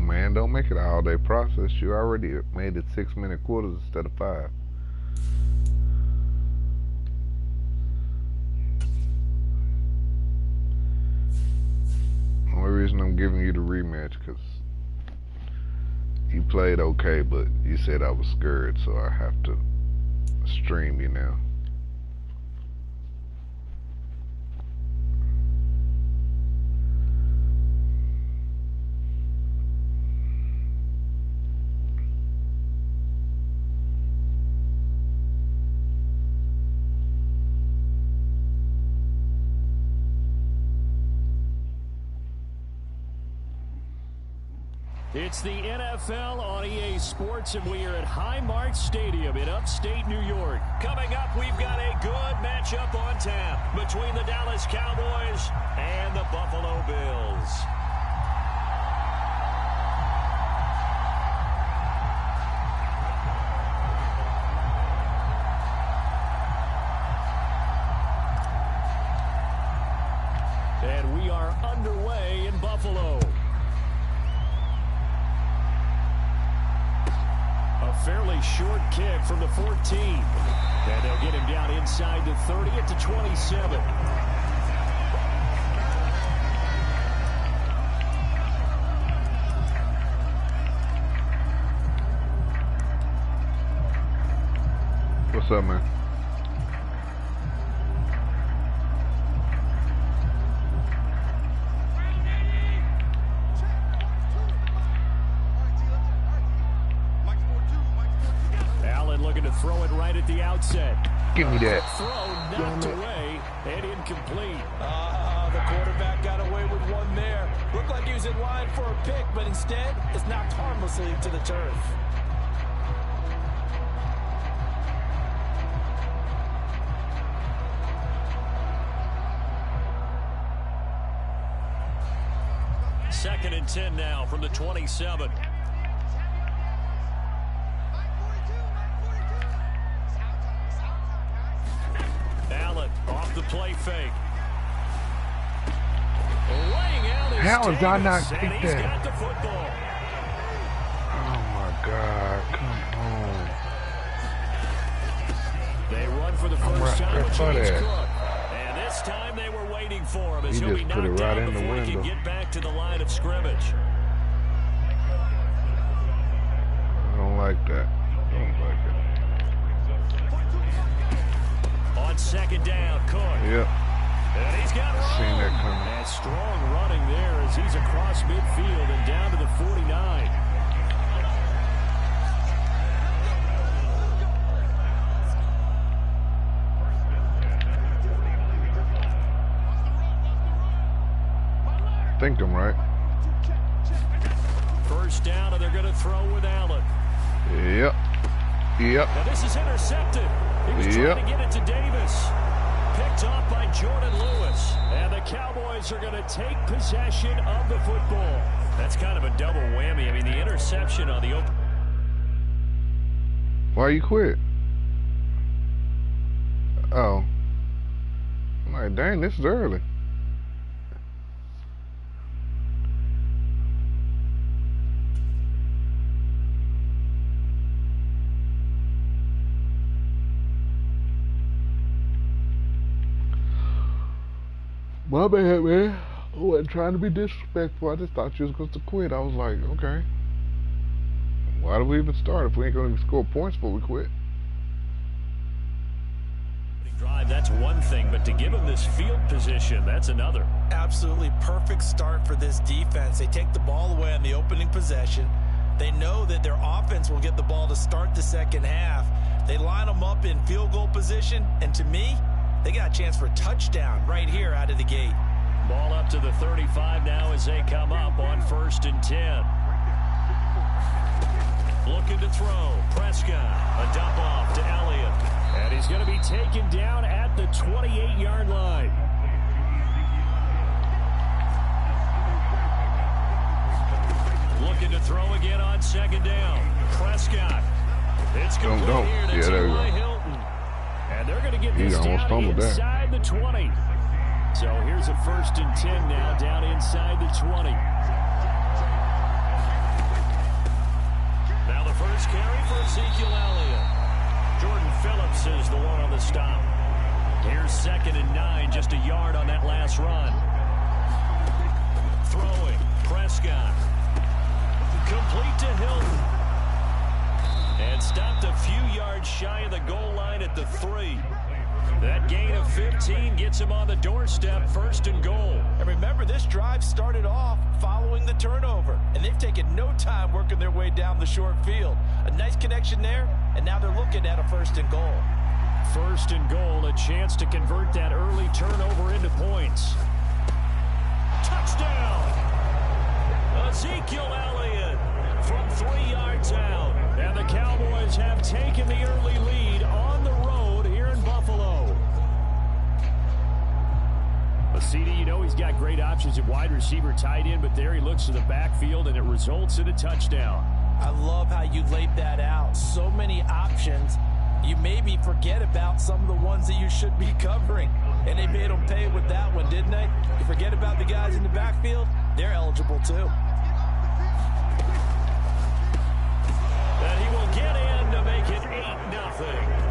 on, man. Don't make it an all-day process. You already made it 6-minute quarters instead of 5. Only reason I'm giving you the rematch because you played okay, but you said I was scared, so I have to stream you now. It's the NFL on EA Sports, and we are at Highmark Stadium in upstate New York. Coming up, we've got a good matchup on tap between the Dallas Cowboys and the Buffalo Bills. And we are underway in Buffalo. A fairly short kick from the 14. And they'll get him down inside the 30 at the 27. What's up, man? Throw it right at the outset. Give me that. Throw knocked away and incomplete. The quarterback got away with one there. Looked like he was in line for a pick, but instead it's knocked harmlessly to the turf. Second and 10 now from the 27. Off the play fake. How did I not kick that? He's got the football. Oh my God! Come on. They run for the first time, which is Cook. And this time they were waiting for him as he'll be knocked down before he can get back to the line of scrimmage. I don't like that. I don't like it. On second down, Cook. Yep. And he's got seen that coming. And strong running there as he's across midfield and down to the 49. I think I'm right. First down, and they're going to throw with Allen. Yep. Yep. Now this is intercepted. He was trying to get it to Davis. Picked off by Jordan Lewis. And the Cowboys are going to take possession of the football. That's kind of a double whammy. I mean, the interception on the open. Why you quit? Oh. I'm like, dang, this is early. My bad, man. I wasn't trying to be disrespectful. I just thought you was going to quit. I was like, okay. Why do we even start if we ain't going to score points before we quit? Drive, that's one thing, but to give him this field position, that's another. Absolutely perfect start for this defense. They take the ball away on the opening possession. They know that their offense will get the ball to start the second half. They line them up in field goal position, and to me, they got a chance for a touchdown right here out of the gate. Ball up to the 35 now as they come up on 1st and 10. Looking to throw. Prescott. A dump off to Elliott. And he's going to be taken down at the 28-yard line. Looking to throw again on 2nd down. Prescott. It's complete here to T.Y. Hilton. And they're going to get this down inside the 20. So here's a 1st and 10 now down inside the 20. first carry for Ezekiel Elliott. Jordan Phillips is the one on the stop. Here's 2nd and 9, just a yard on that last run. Throwing, Prescott. Complete to Hilton. And stopped a few yards shy of the goal line at the 3. That gain of 15 gets him on the doorstep, 1st and goal. And remember, this drive started off following the turnover, and they've taken no time working their way down the short field. A nice connection there, and now they're looking at a 1st and goal. 1st and goal, a chance to convert that early turnover into points. Touchdown! Ezekiel Elliott from 3 yards out. And the Cowboys have taken the early lead on the road here in Buffalo. CD, you know he's got great options at wide receiver, tight end, but there he looks to the backfield, and it results in a touchdown. I love how you laid that out. So many options. You maybe forget about some of the ones that you should be covering. And they made them pay with that one, didn't they? You forget about the guys in the backfield, they're eligible too. And he will get in to make it 8-0.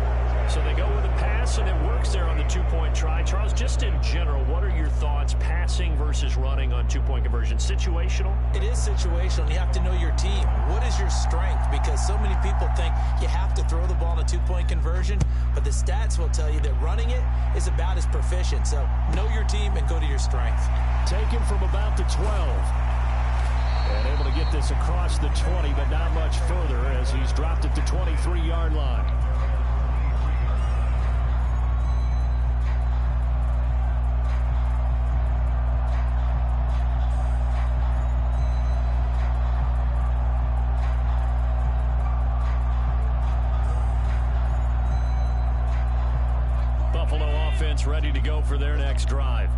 So they go with a pass, and it works there on the 2-point try. Charles, just in general, what are your thoughts passing versus running on 2-point conversion? Situational? It is situational. You have to know your team. What is your strength? Because so many people think you have to throw the ball in a 2-point conversion, but the stats will tell you that running it is about as proficient. So know your team and go to your strength. Taken from about the 12. And able to get this across the 20, but not much further as he's dropped at the 23-yard line. Ready to go for their next drive.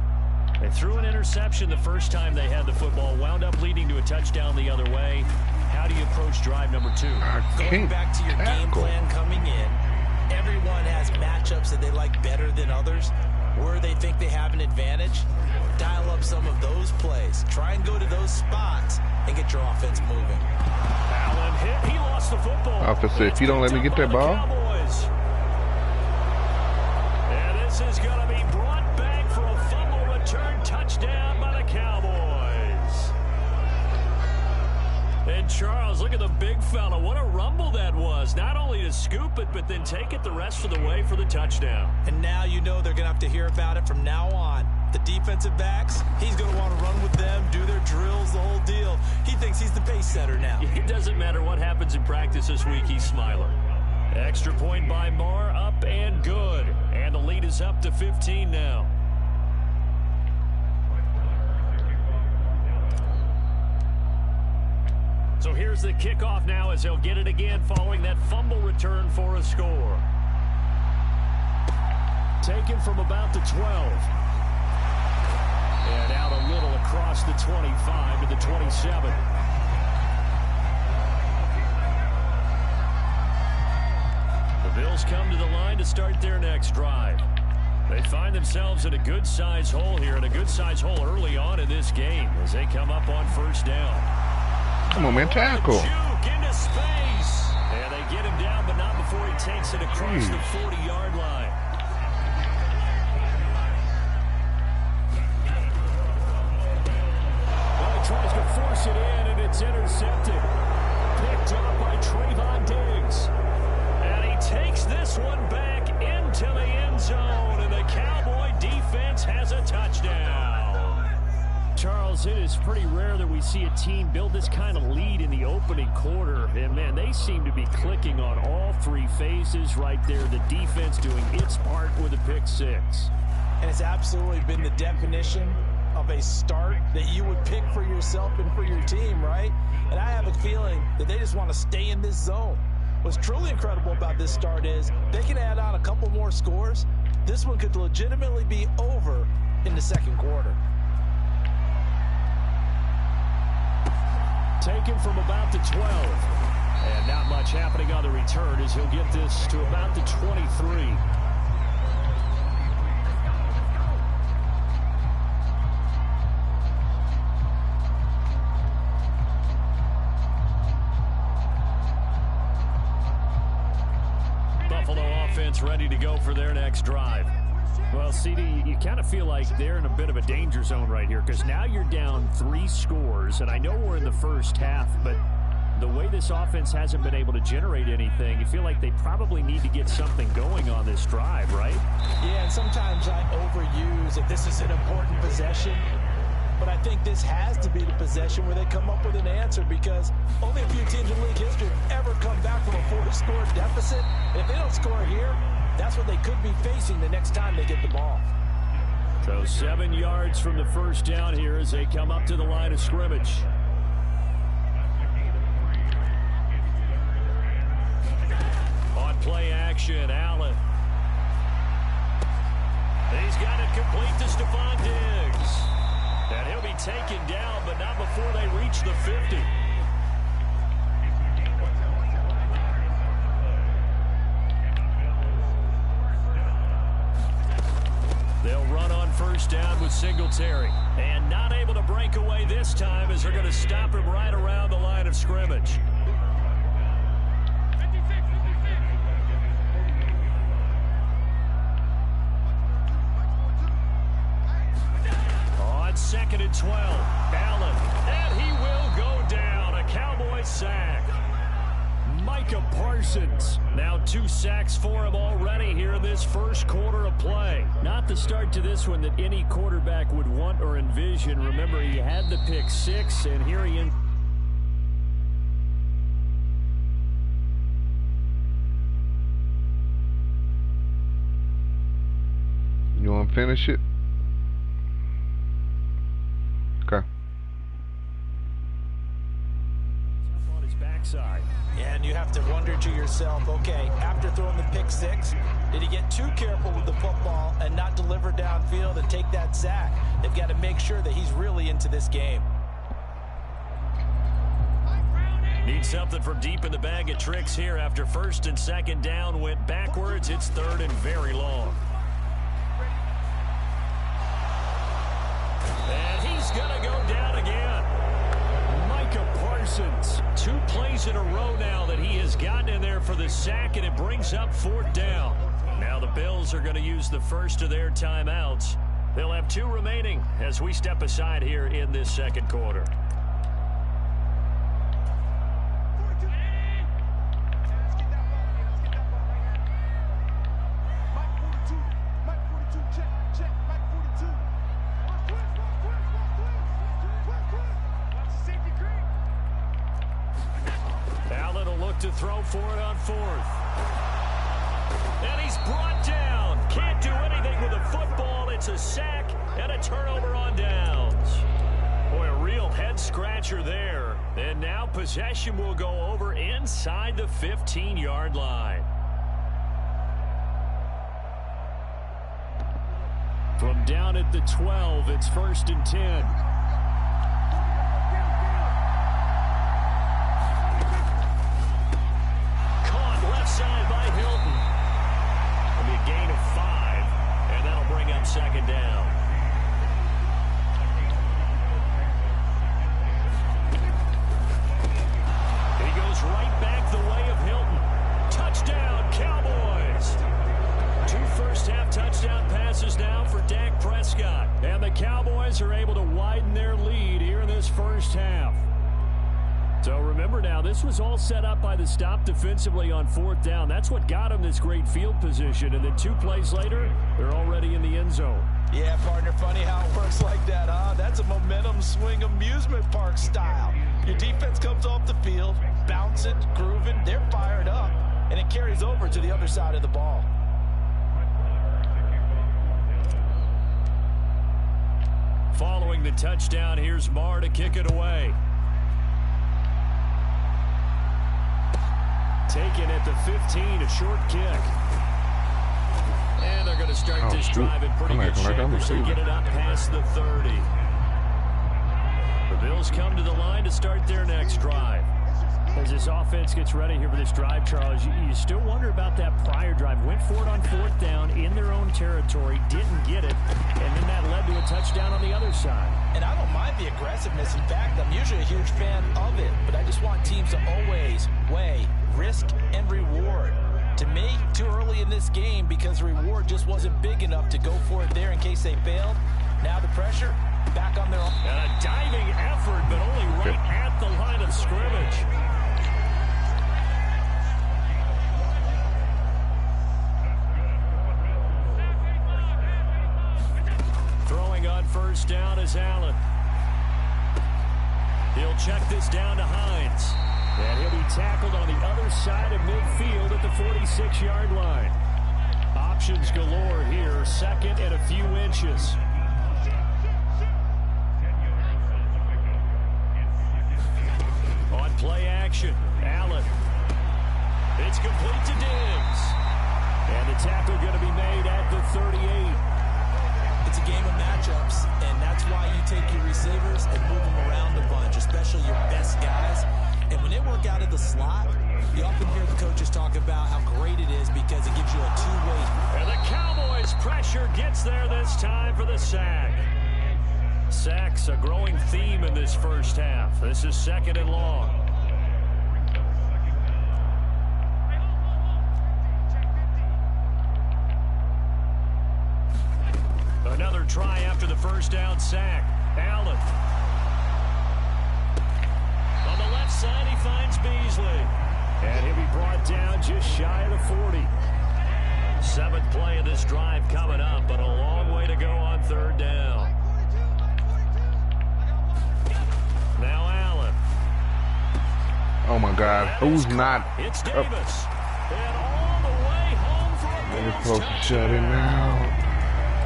They threw an interception the first time they had the football, wound up leading to a touchdown the other way. How do you approach drive number 2? Going back to your game plan coming in, everyone has matchups that they like better than others, where they think they have an advantage. Dial up some of those plays. Try and go to those spots and get your offense moving. Allen hit. He lost the football. Officer, if you don't let me get that ball. This is going to be brought back for a fumble return touchdown by the Cowboys. And Charles, look at the big fella. What a rumble that was. Not only to scoop it, but then take it the rest of the way for the touchdown. And now you know they're going to have to hear about it from now on. The defensive backs, he's going to want to run with them, do their drills, the whole deal. He thinks he's the pace setter now. It doesn't matter what happens in practice this week, he's smiling. Extra point by Marr, up and good. And the lead is up to 15 now. So here's the kickoff now as they'll get it again following that fumble return for a score. Taken from about the 12. And out a little across the 25 to the 27. The Bills come to the line to start their next drive. They find themselves in a good-size hole here, and a good-size hole early on in this game as they come up on first down. Come on, man, tackle. Juke into space. And they get him down, but not before he takes it across the 40-yard line. Well, he tries to force it in, and it's intercepted. Picked up by Trayvon Diggs. And he takes this one back into the end zone, and the Cowboy defense has a touchdown. Charles, it is pretty rare that we see a team build this kind of lead in the opening quarter. And, man, they seem to be clicking on all three phases right there. The defense doing its part with a pick six. And it's absolutely been the definition of a start that you would pick for yourself and for your team, right? And I have a feeling that they just want to stay in this zone. What's truly incredible about this start is they can add on a couple more scores. This one could legitimately be over in the second quarter. Taken from about the 12. And not much happening on the return as he'll get this to about the 23. Buffalo offense ready to go for their next drive. Well, CD, you kind of feel like they're in a bit of a danger zone right here because now you're down 3 scores, and I know we're in the first half, but the way this offense hasn't been able to generate anything, you feel like they probably need to get something going on this drive, right? Yeah, and sometimes I overuse that this is an important possession, but I think this has to be the possession where they come up with an answer because only a few teams in league history have ever come back from a 4-score deficit. And if they don't score here, that's what they could be facing the next time they get the ball. So 7 yards from the first down here as they come up to the line of scrimmage. On play action, Allen. He's got it complete to Stephon Diggs. And he'll be taken down, but not before they reach the 50. They'll run on first down with Singletary. And not able to break away this time as they're going to stop him right around the line of scrimmage. On 2nd and 12, Allen. And he will go down. A Cowboy sack. Micah Parsons. Now 2 sacks for him already here in this first quarter of play. Not the start to this one that any quarterback would want or envision. Remember, he had the pick 6, and here he is. You want to finish it? Okay. On his backside. And you have to wonder to yourself, okay, after throwing the pick 6, did he get too careful with the football and not deliver downfield and take that sack? They've got to make sure that he's really into this game. Need something from deep in the bag of tricks here after 1st and 2nd down went backwards. It's 3rd and very long. And he's going to go down again. Micah Parsons. 2 plays in a row now that he has gotten in there for the sack, and it brings up 4th down. Now the Bills are going to use the first of their timeouts. They'll have 2 remaining as we step aside here in this second quarter. Allen will look to throw for it on 4th. And he's brought down. Can't do anything with the football. It's a sack and a turnover on downs. Boy, a real head scratcher there. And now possession will go over inside the 15-yard line. From down at the 12, it's 1st and 10. Side by Hilton. It'll be a gain of 5, and that'll bring up 2nd down. He goes right back the way of Hilton. Touchdown, Cowboys. 2 first-half touchdown passes now for Dak Prescott. And the Cowboys are able to widen their lead here in this first half. So remember now, this was all set up by the stop defensively on 4th down. That's what got them this great field position. And then 2 plays later, they're already in the end zone. Yeah, partner, funny how it works like that, huh? That's a momentum swing amusement park style. Your defense comes off the field, bouncing, grooving, they're fired up, and it carries over to the other side of the ball. Following the touchdown, here's Marr to kick it away. Taken at the 15, a short kick. And they're going to start this drive in pretty good shape as they get it up past the 30. The Bills come to the line to start their next drive. As this offense gets ready here for this drive, Charles, you still wonder about that prior drive. Went for it on 4th down in their own territory, didn't get it, and then that led to a touchdown on the other side. And I don't mind the aggressiveness. In fact, I'm usually a huge fan of it, but I just want teams to always weigh risk and reward. To me, too early in this game because the reward just wasn't big enough to go for it there in case they failed. Now the pressure back on their own. And a diving effort, but only right at the line of scrimmage. Throwing on first down is Allen. He'll check this down to Hines. And he'll be tackled on the other side of midfield at the 46-yard line. Options galore here, second and a few inches. On play action, Allen. It's complete to Diggs. And the tackle going to be made at the 38. It's a game of matchups, and that's why you take your receivers and move them around a bunch, especially your best guys. And when they work out of the slot, you often hear the coaches talk about how great it is because it gives you a two-way. And the Cowboys' pressure gets there this time for the sack. Sacks a growing theme in this first half. This is second and long. Another try after the first down sack. Allen. On the left side, he finds Beasley. And he'll be brought down just shy of the 40. Seventh play of this drive coming up, but a long way to go on third down. Now Allen. Oh my God, who's not? It's Davis. And all the way home for a They're Bills supposed to shut him out.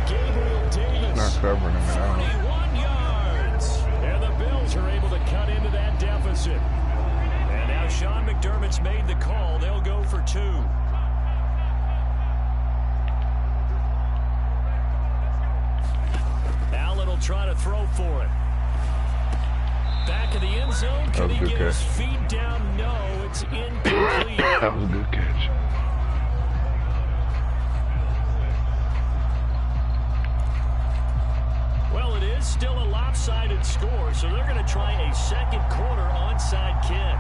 Gabriel Davis. Not covering him at all. 41 yards. And the Bills are able to cut into that deficit. And now Sean McDermott's made the call. They'll go for two. Allen will try to throw for it. Back in the end zone. Can he get his feet down? No, it's incomplete. That was a good catch. Well, it is still a lopsided score, so they're going to try a second quarter onside kick.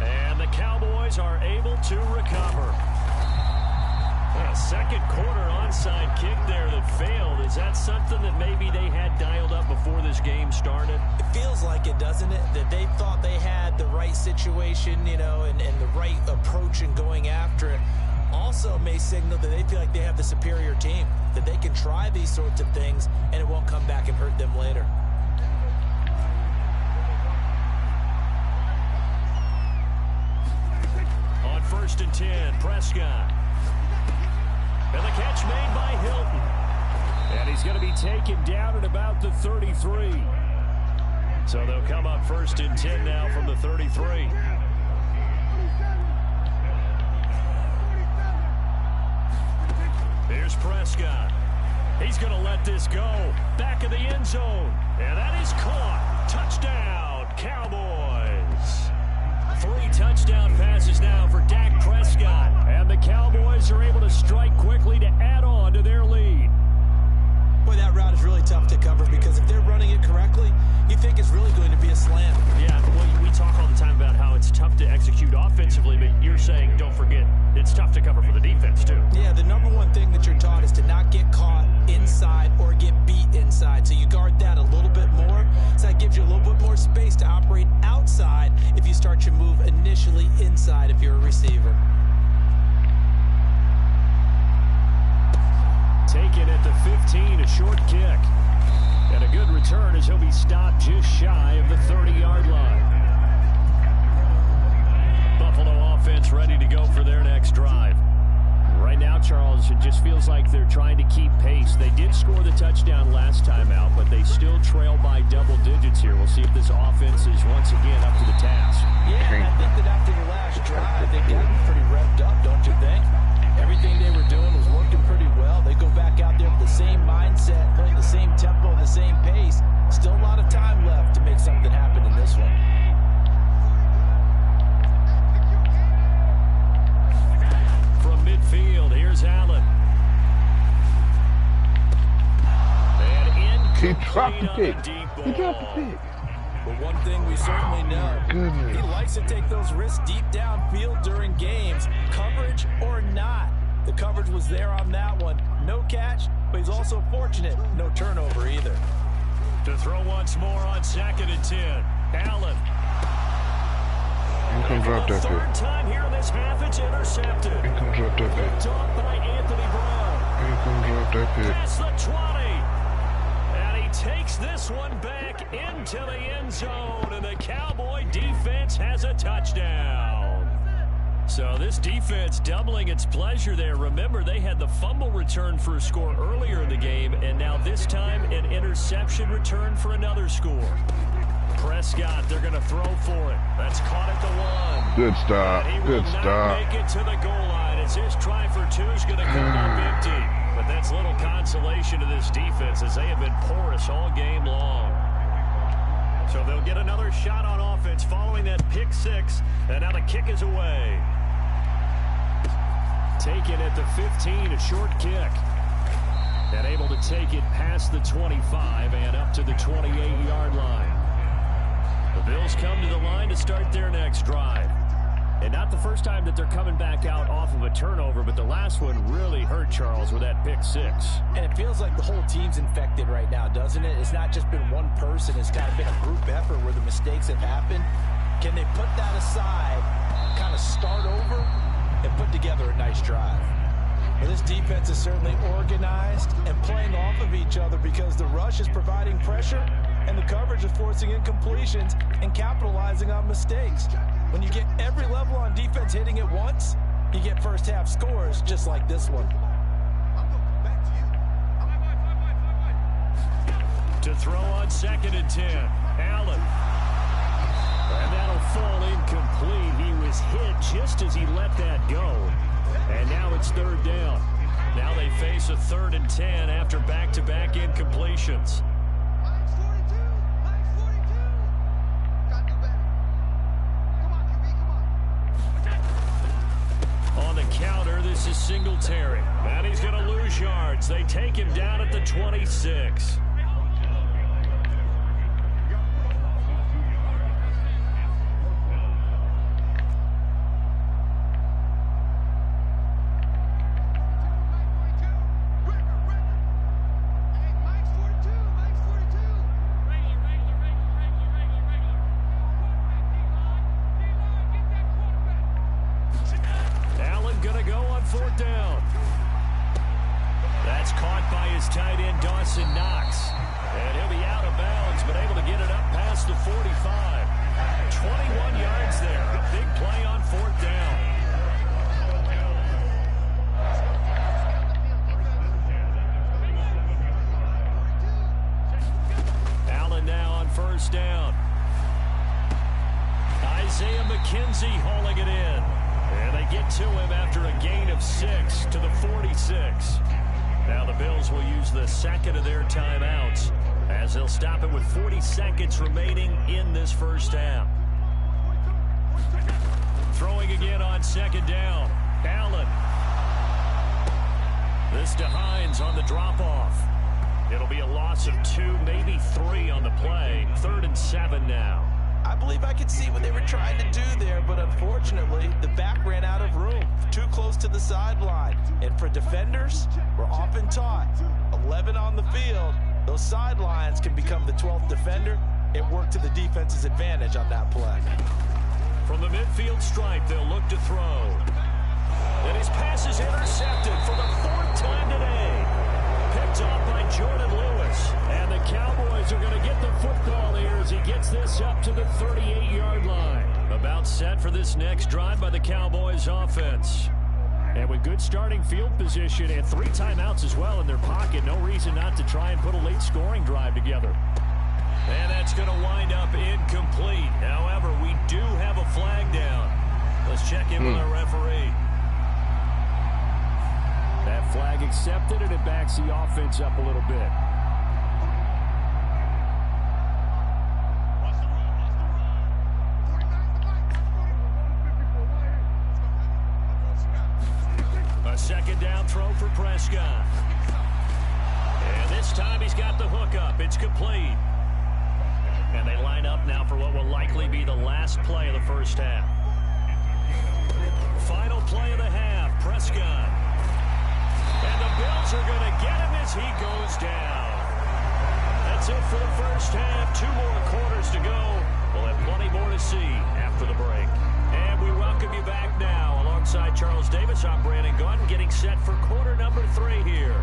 And the Cowboys are able to recover. A second quarter onside kick there that failed. Is that something that maybe they had dialed up before this game started? It feels like it, doesn't it? That they thought they had the right situation, you know, and the right approach in going after it. Also may signal that they feel like they have the superior team, that they can try these sorts of things and it won't come back and hurt them later. On 1st and 10, Prescott. And the catch made by Hilton. And he's going to be taken down at about the 33. So they'll come up 1st and 10 now from the 33. Here's Prescott. He's going to let this go. Back of the end zone. And that is caught. Touchdown, Cowboys. 3 touchdown passes now for Dak Prescott. And the Cowboys are able to strike quickly to add on to their lead. Boy, that route is really tough to cover because if they're running it correctly, you think it's really going to be a slam. Yeah, well, we talk all the time about how it's tough to execute offensively, but you're saying, don't forget, it's tough to cover for the defense, too. Yeah, the number one thing that you're taught is to not get caught inside or get beat inside. So you guard that a little bit more. So that gives you a little bit more space to operate outside if you start your move initially inside if you're a receiver. Taken at the 15, a short kick. And a good return as he'll be stopped just shy of the 30-yard line. Buffalo offense ready to go for their next drive. Right now, Charles, it just feels like they're trying to keep pace. They did score the touchdown last time out, but they still trail by double digits here. We'll see if this offense is once again up to the task. Yeah, and I think that after the last drive, they've gotten pretty revved up, don't you think? Everything they were doing was working pretty well. They go back out there with the same mindset, playing the same tempo, the same pace. Still a lot of time left to make something happen in this one. From midfield, here's Allen. He dropped the pick. He dropped the pick. But one thing we certainly know, he likes to take those risks deep downfield during games, coverage or not. The coverage was there on that one. No catch, but he's also fortunate. No turnover either. To throw once more on 2nd and 10. Allen. You can drop that third time here in this half, it's intercepted. You can drop that pick. Picked off by Anthony Brown. You can drop that pick. Past the 20. And he takes this one back into the end zone. And the Cowboy defense has a touchdown. So this defense doubling its pleasure there. Remember, they had the fumble return for a score earlier in the game. And now this time, an interception return for another score. Prescott, they're going to throw for it. That's caught at the 1. Good stop. Good stop. Make it to the goal line as his try for 2 is going to come up empty. But that's little consolation to this defense as they have been porous all game long. So they'll get another shot on offense following that pick 6. And now the kick is away. Taken at the 15, a short kick. And able to take it past the 25 and up to the 28-yard line. The Bills come to the line to start their next drive. And not the first time that they're coming back out off of a turnover, but the last one really hurt Charles with that pick 6. And it feels like the whole team's infected right now, doesn't it? It's not just been one person. It's kind of been a group effort where the mistakes have happened. Can they put that aside, kind of start over, and put together a nice drive? Well, this defense is certainly organized and playing off of each other because the rush is providing pressure and the coverage is forcing incompletions and capitalizing on mistakes. When you get every level on defense hitting at once, you get first half scores just like this one. To throw on 2nd and 10, Allen. And that'll fall incomplete. He was hit just as he let that go. And now it's 3rd down. Now they face a 3rd and 10 after back-to-back incompletions. On the counter, this is Singletary. And he's going to lose yards. They take him down at the 26. Down. Isaiah McKenzie hauling it in. And they get to him after a gain of 6 to the 46. Now the Bills will use the second of their timeouts as they'll stop it with 40 seconds remaining in this first half. Throwing again on 2nd down. Allen. This to Hines on the drop-off. It'll be a loss of 2, maybe 3 on the play. 3rd and 7 now. I believe I could see what they were trying to do there, but unfortunately, the back ran out of room. Too close to the sideline. And for defenders, we're often taught, 11 on the field, those sidelines can become the 12th defender. It worked to the defense's advantage on that play. From the midfield stripe, they'll look to throw. And his pass is intercepted for the 4th time today. Picked off by Jordan Lewis. And the Cowboys are going to get the football here as he gets this up to the 38-yard line. About set for this next drive by the Cowboys offense. And with good starting field position and 3 timeouts as well in their pocket, no reason not to try and put a late scoring drive together. And that's going to wind up incomplete. However, we do have a flag down. Let's check in with our referee. That flag accepted, and it backs the offense up a little bit. A 2nd down throw for Prescott. And this time he's got the hook up. It's complete. And they line up now for what will likely be the last play of the first half. Final play of the half, Prescott. And the Bills are going to get him as he goes down. That's it for the first half. 2 more quarters to go. We'll have plenty more to see after the break. And we welcome you back now. Alongside Charles Davis, I'm Brandon Gaudin, getting set for quarter number 3 here.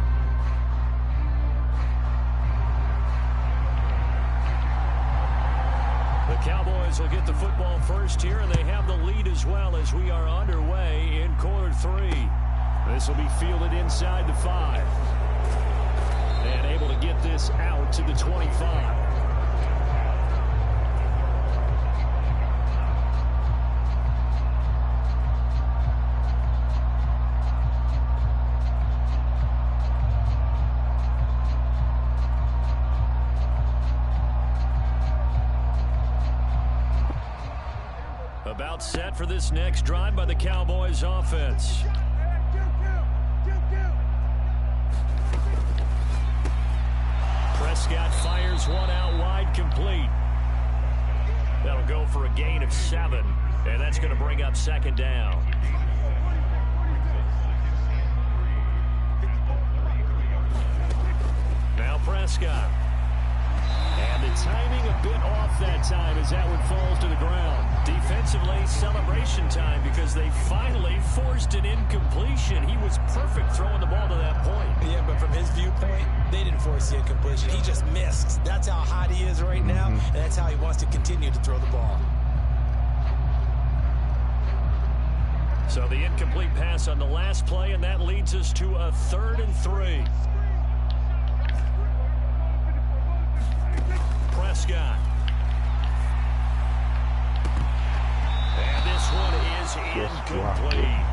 The Cowboys will get the football first here, and they have the lead as well as we are underway in quarter 3. This will be fielded inside the 5. And able to get this out to the 25. About set for this next drive by the Cowboys offense. Prescott fires one out wide, complete. That'll go for a gain of 7, and that's going to bring up second down. Now Prescott. And the timing a bit off that time as that one falls to the ground. Defensively, celebration time because they finally forced an incompletion. He was perfect throwing the ball to that point. Yeah, but from his viewpoint, they didn't force the incompletion. He just missed. That's how hot he is right now, and that's how he wants to continue to throw the ball. So the incomplete pass on the last play, and that leads us to a 3rd and 3. Prescott. And this one is incomplete.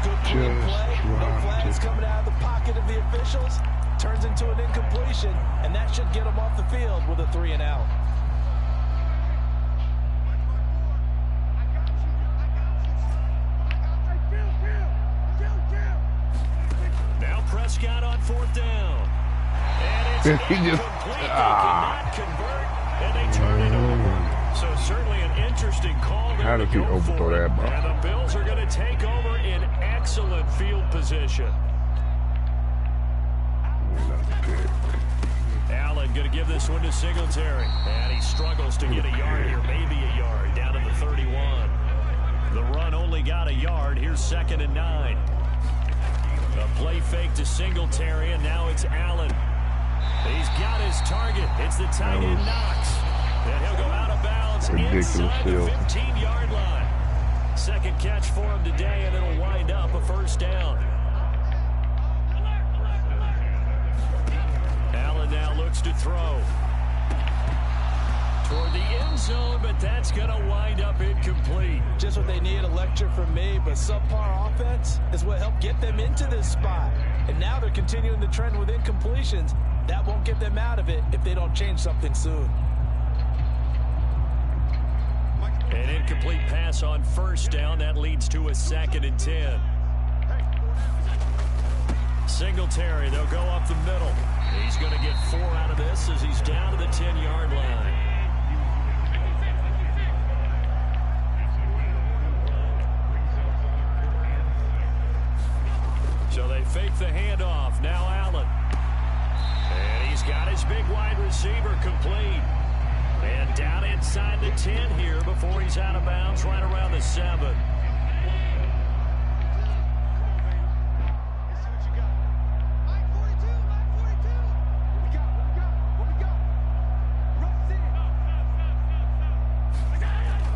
Good play. No flags coming out of the pocket of the officials. Turns into an incompletion, and that should get him off the field with a 3 and out. Now Prescott on 4th down. And it's incomplete. They cannot convert, and they turn it over. So certainly an interesting call there. How did he overthrow that ball? And the Bills are going to take over in excellent field position. Allen going to give this one to Singletary. And he struggles to get a yard here, maybe a yard, down to the 31. The run only got a yard. Here's 2nd and 9. A play fake to Singletary, and now it's Allen. He's got his target. It's the tight end Knox. And he'll go out of bounds inside the 15-yard line. 2nd catch for him today, and it'll wind up a 1st down. Allen now looks to throw toward the end zone, but that's going to wind up incomplete. Just what they need, a lecture from me, but subpar offense is what helped get them into this spot. And now they're continuing the trend with incompletions. That won't get them out of it if they don't change something soon. An incomplete pass on 1st down. That leads to a 2nd and 10. Singletary, they'll go up the middle. He's going to get 4 out of this as he's down to the 10-yard line. So they fake the handoff. Now Allen. And he's got his big wide receiver complete. And down inside the 10 here before he's out of bounds right around the 7.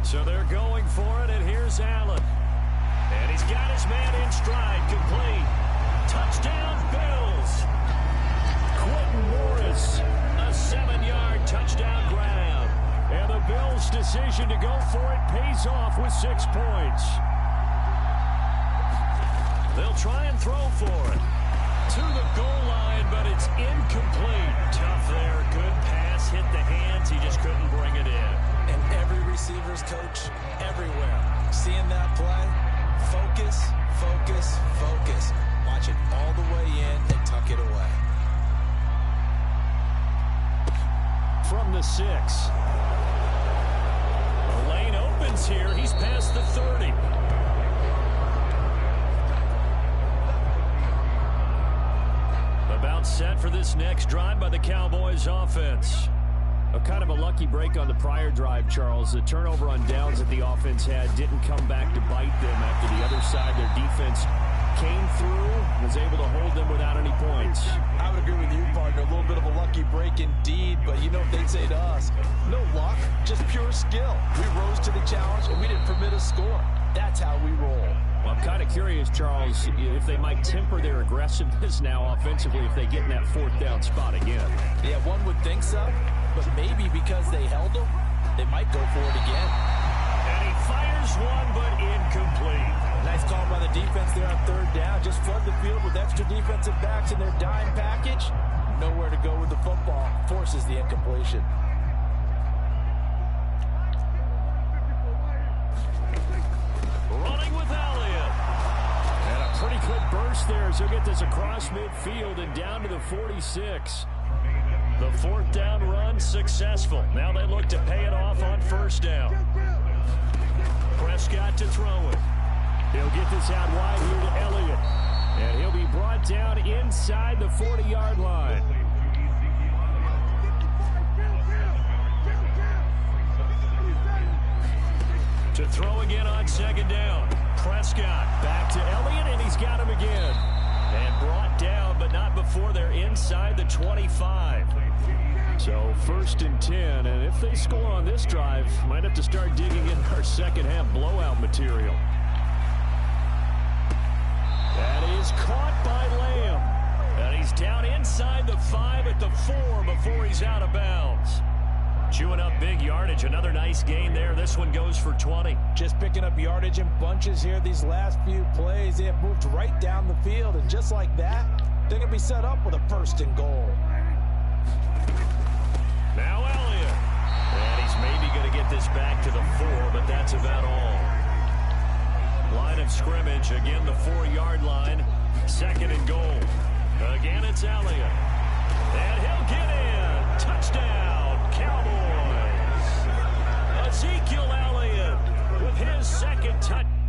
So they're going for it, and here's Allen. And he's got his man in stride, complete. Touchdown, Bills. Quentin Morris, a 7-yard touchdown grab. And the Bills' decision to go for it pays off with 6 points. They'll try and throw for it. To the goal line, but it's incomplete. Tough there, good pass, hit the hands, he just couldn't bring it in. And every receiver's coach everywhere, seeing that play, focus, focus, focus. Watch it all the way in and tuck it away. From the 6. yards here. He's past the 30. About set for this next drive by the Cowboys offense. A kind of a lucky break on the prior drive, Charles. The turnover on downs that the offense had didn't come back to bite them after the other side. Their defense came through, was able to hold them without any points. I would agree with you, partner. A little bit of a lucky break indeed, but you know what they'd say to us? No luck, just pure skill. We rose to the challenge, and we didn't permit a score. That's how we roll. Well, I'm kind of curious, Charles, if they might temper their aggressiveness now offensively if they get in that fourth down spot again. Yeah, one would think so, but maybe because they held them, they might go for it again. And he fires one, but incomplete. Nice call by the defense there on third down. Just flood the field with extra defensive backs in their dime package. Nowhere to go with the football. Forces the incompletion. Running with Elliott. And a pretty quick burst there as he'll get this across midfield and down to the 46. The fourth down run successful. Now they look to pay it off on first down. Prescott to throw it. He'll get this out wide here to Elliott. And he'll be brought down inside the 40-yard line. To throw again on second down. Prescott back to Elliott, and he's got him again. And brought down, but not before they're inside the 25. So first and 10, and if they score on this drive, might have to start digging in our second half blowout material. That is caught by Lamb. And he's down inside the 5 at the 4 before he's out of bounds. Chewing up big yardage. Another nice gain there. This one goes for 20. Just picking up yardage in bunches here these last few plays. They have moved right down the field, and just like that, they're going to be set up with a first and goal. Now Elliott. And he's maybe going to get this back to the 4, but that's about all. Line of scrimmage. Again, the 4-yard line. Second and goal. Again, it's Elliott. And he'll get in. Touchdown, Cowboys. Ezekiel Elliott with his second touchdown.